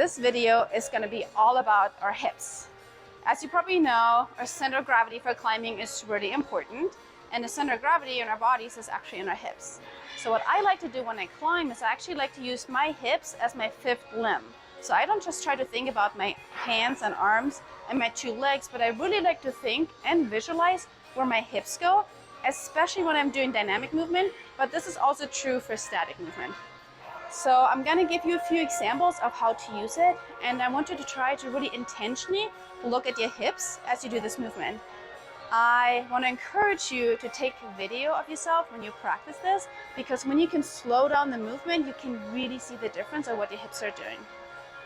This video is going to be all about our hips. As you probably know, our center of gravity for climbing is really important, and the center of gravity in our bodies is actually in our hips. So what I like to do when I climb is I actually like to use my hips as my fifth limb. So I don't just try to think about my hands and arms and my two legs, but I really like to think and visualize where my hips go, especially when I'm doing dynamic movement, but this is also true for static movement. So I'm gonna give you a few examples of how to use it, and I want you to try to really intentionally look at your hips as you do this movement. I want to encourage you to take a video of yourself when you practice this, because when you can slow down the movement, you can really see the difference of what your hips are doing.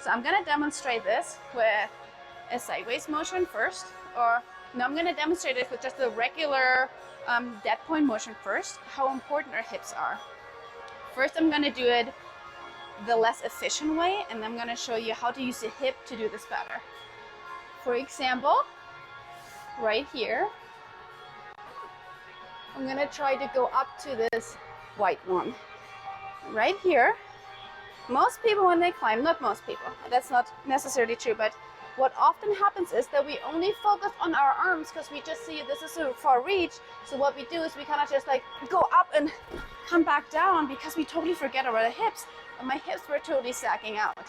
So I'm gonna demonstrate this with a sideways motion first, or no, I'm gonna demonstrate it with just the regular dead point motion first, how important our hips are. First, I'm gonna do it the less efficient way, and I'm going to show you how to use the hip to do this better. For example, right here, I'm going to try to go up to this white one. Right here, most people when they climb, not most people, that's not necessarily true, but what often happens is that we only focus on our arms because we just see this is a far reach. So what we do is we kind of just like go up and come back down because we totally forget about the hips. And my hips were totally sacking out.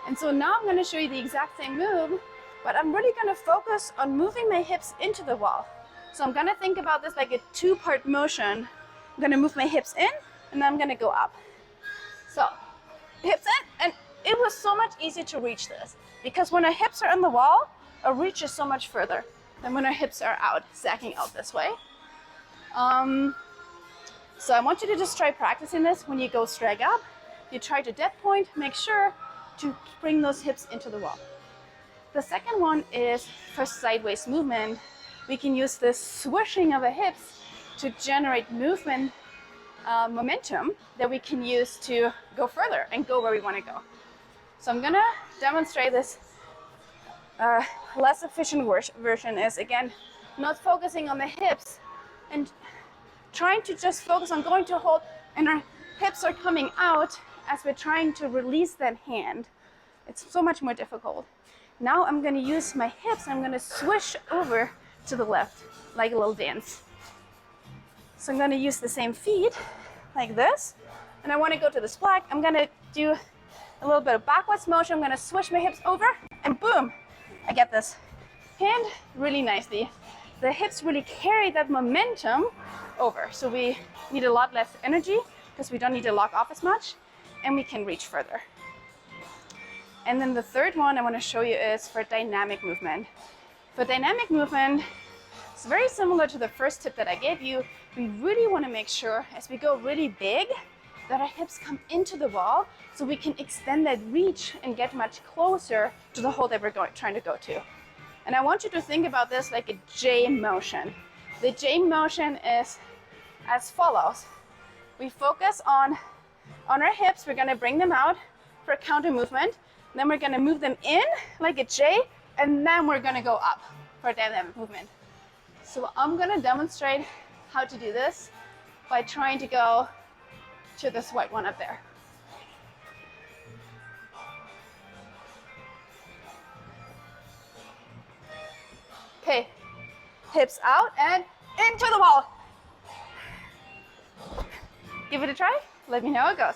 And so now I'm going to show you the exact same move, but I'm really going to focus on moving my hips into the wall. So I'm going to think about this like a two-part motion. I'm going to move my hips in, and then I'm going to go up. So hips in, and it was so much easier to reach this because when our hips are on the wall, our reach is so much further than when our hips are out, sacking out this way. So I want you to just try practicing this when you go straight up. You try to dead point, make sure to bring those hips into the wall. The second one is for sideways movement. We can use this swishing of the hips to generate movement momentum that we can use to go further and go where we want to go. So I'm gonna demonstrate this less efficient version is, again, not focusing on the hips and trying to just focus on going to a hold, and our hips are coming out as we're trying to release that hand. It's so much more difficult. Now I'm going to use my hips, I'm going to swish over to the left like a little dance. So I'm going to use the same feet like this, and I want to go to this flag. I'm going to do a little bit of backwards motion. I'm going to swish my hips over, and boom, I get this hand really nicely. The hips really carry that momentum over. So we need a lot less energy because we don't need to lock off as much, and we can reach further. And then the third one I want to show you is for dynamic movement. For dynamic movement, it's very similar to the first tip that I gave you. We really want to make sure as we go really big that our hips come into the wall so we can extend that reach and get much closer to the hole that we're trying to go to. And I want you to think about this like a J motion. The J motion is as follows. We focus on our hips. We're going to bring them out for a counter movement. Then we're going to move them in like a J, and then we're going to go up for a dynamic movement. So I'm going to demonstrate how to do this by trying to go to this white one up there. Okay, hips out and into the wall. Give it a try. Let me know how it goes.